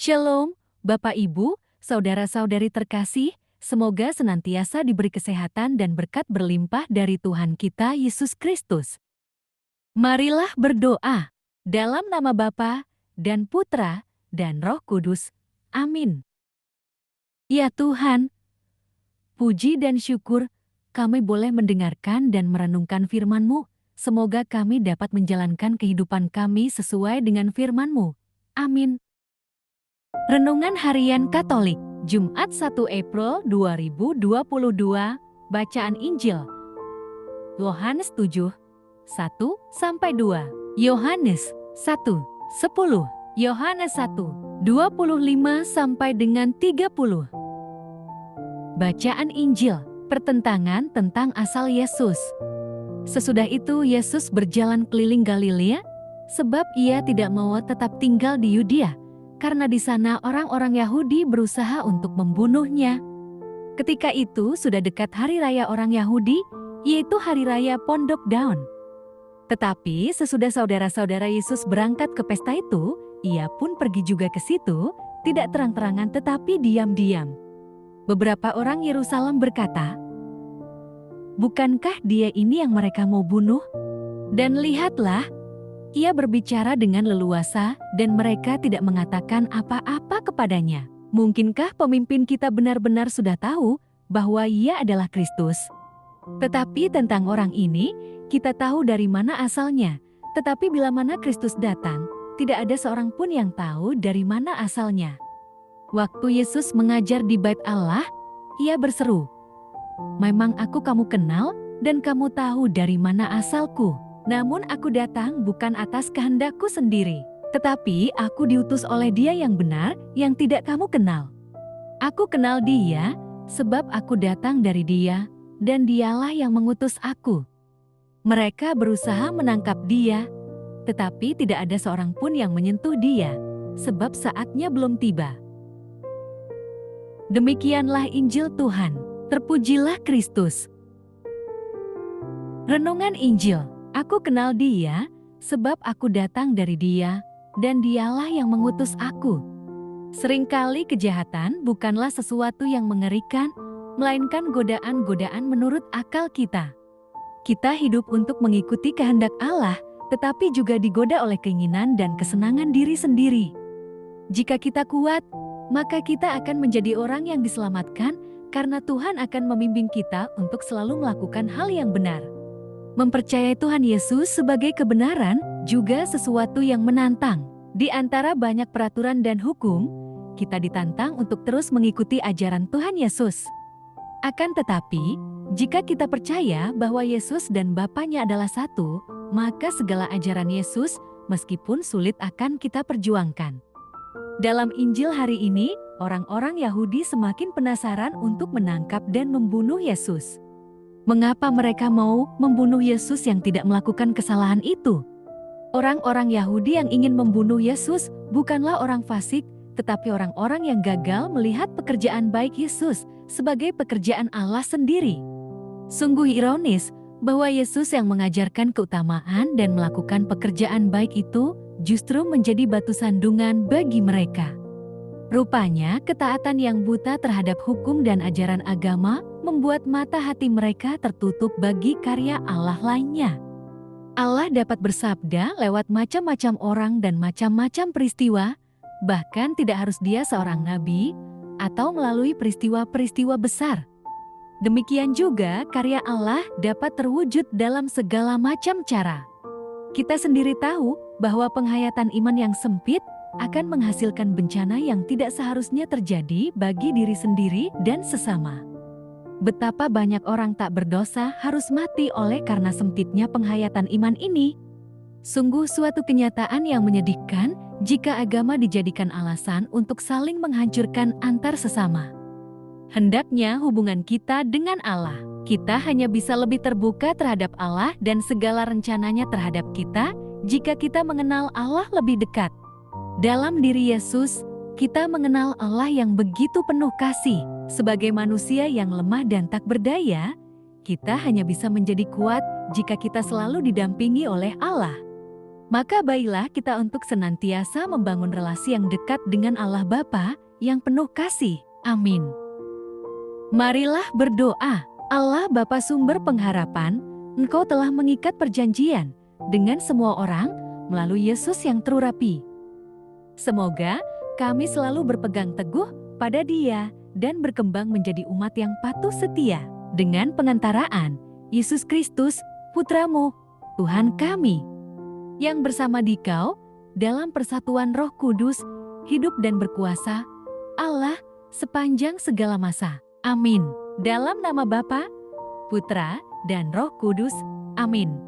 Shalom, Bapak Ibu, saudara-saudari terkasih, semoga senantiasa diberi kesehatan dan berkat berlimpah dari Tuhan kita Yesus Kristus. Marilah berdoa dalam nama Bapa dan Putra dan Roh Kudus. Amin. Ya Tuhan, puji dan syukur kami boleh mendengarkan dan merenungkan firman-Mu. Semoga kami dapat menjalankan kehidupan kami sesuai dengan firman-Mu. Amin. Renungan Harian Katolik, Jumat 1 April 2022, Bacaan Injil. Yohanes 7, 1-2, Yohanes 1, 10, Yohanes 1, 25-30. Bacaan Injil, pertentangan tentang asal Yesus. Sesudah itu Yesus berjalan keliling Galilea, sebab ia tidak mau tetap tinggal di Yudea, karena di sana orang-orang Yahudi berusaha untuk membunuhnya. Ketika itu sudah dekat hari raya orang Yahudi, yaitu hari raya Pondok Daun. Tetapi sesudah saudara-saudara Yesus berangkat ke pesta itu, ia pun pergi juga ke situ, tidak terang-terangan tetapi diam-diam. Beberapa orang Yerusalem berkata, "Bukankah dia ini yang mereka mau bunuh? Dan lihatlah, ia berbicara dengan leluasa dan mereka tidak mengatakan apa-apa kepadanya. Mungkinkah pemimpin kita benar-benar sudah tahu bahwa ia adalah Kristus? Tetapi tentang orang ini, kita tahu dari mana asalnya. Tetapi bila mana Kristus datang, tidak ada seorang pun yang tahu dari mana asalnya." Waktu Yesus mengajar di Bait Allah, ia berseru, "Memang aku kamu kenal dan kamu tahu dari mana asalku. Namun aku datang bukan atas kehendakku sendiri, tetapi aku diutus oleh Dia yang benar yang tidak kamu kenal. Aku kenal Dia sebab aku datang dari Dia dan Dialah yang mengutus aku." Mereka berusaha menangkap Dia, tetapi tidak ada seorang pun yang menyentuh Dia, sebab saatnya belum tiba. Demikianlah Injil Tuhan. Terpujilah Kristus. Renungan Injil. Aku kenal Dia, sebab aku datang dari Dia, dan Dialah yang mengutus aku. Seringkali kejahatan bukanlah sesuatu yang mengerikan, melainkan godaan-godaan menurut akal kita. Kita hidup untuk mengikuti kehendak Allah, tetapi juga digoda oleh keinginan dan kesenangan diri sendiri. Jika kita kuat, maka kita akan menjadi orang yang diselamatkan, karena Tuhan akan membimbing kita untuk selalu melakukan hal yang benar. Mempercayai Tuhan Yesus sebagai kebenaran juga sesuatu yang menantang. Di antara banyak peraturan dan hukum, kita ditantang untuk terus mengikuti ajaran Tuhan Yesus. Akan tetapi, jika kita percaya bahwa Yesus dan Bapanya adalah satu, maka segala ajaran Yesus, meskipun sulit akan kita perjuangkan. Dalam Injil hari ini, orang-orang Yahudi semakin penasaran untuk menangkap dan membunuh Yesus. Mengapa mereka mau membunuh Yesus yang tidak melakukan kesalahan itu? Orang-orang Yahudi yang ingin membunuh Yesus bukanlah orang fasik, tetapi orang-orang yang gagal melihat pekerjaan baik Yesus sebagai pekerjaan Allah sendiri. Sungguh ironis bahwa Yesus yang mengajarkan keutamaan dan melakukan pekerjaan baik itu justru menjadi batu sandungan bagi mereka. Rupanya, ketaatan yang buta terhadap hukum dan ajaran agama membuat mata hati mereka tertutup bagi karya Allah lainnya. Allah dapat bersabda lewat macam-macam orang dan macam-macam peristiwa, bahkan tidak harus dia seorang nabi atau melalui peristiwa-peristiwa besar. Demikian juga karya Allah dapat terwujud dalam segala macam cara. Kita sendiri tahu bahwa penghayatan iman yang sempit akan menghasilkan bencana yang tidak seharusnya terjadi bagi diri sendiri dan sesama. Betapa banyak orang tak berdosa harus mati oleh karena sempitnya penghayatan iman ini. Sungguh suatu kenyataan yang menyedihkan jika agama dijadikan alasan untuk saling menghancurkan antar sesama. Hendaknya hubungan kita dengan Allah, kita hanya bisa lebih terbuka terhadap Allah dan segala rencananya terhadap kita jika kita mengenal Allah lebih dekat. Dalam diri Yesus, kita mengenal Allah yang begitu penuh kasih. Sebagai manusia yang lemah dan tak berdaya, kita hanya bisa menjadi kuat jika kita selalu didampingi oleh Allah. Maka baiklah kita untuk senantiasa membangun relasi yang dekat dengan Allah Bapa yang penuh kasih. Amin. Marilah berdoa. Allah Bapa sumber pengharapan, Engkau telah mengikat perjanjian dengan semua orang melalui Yesus yang terurapi. Semoga kami selalu berpegang teguh pada Dia dan berkembang menjadi umat yang patuh setia dengan pengantaraan Yesus Kristus, Putramu, Tuhan kami, yang bersama Dikau dalam persatuan Roh Kudus, hidup dan berkuasa, Allah, sepanjang segala masa. Amin. Dalam nama Bapa, Putra, dan Roh Kudus. Amin.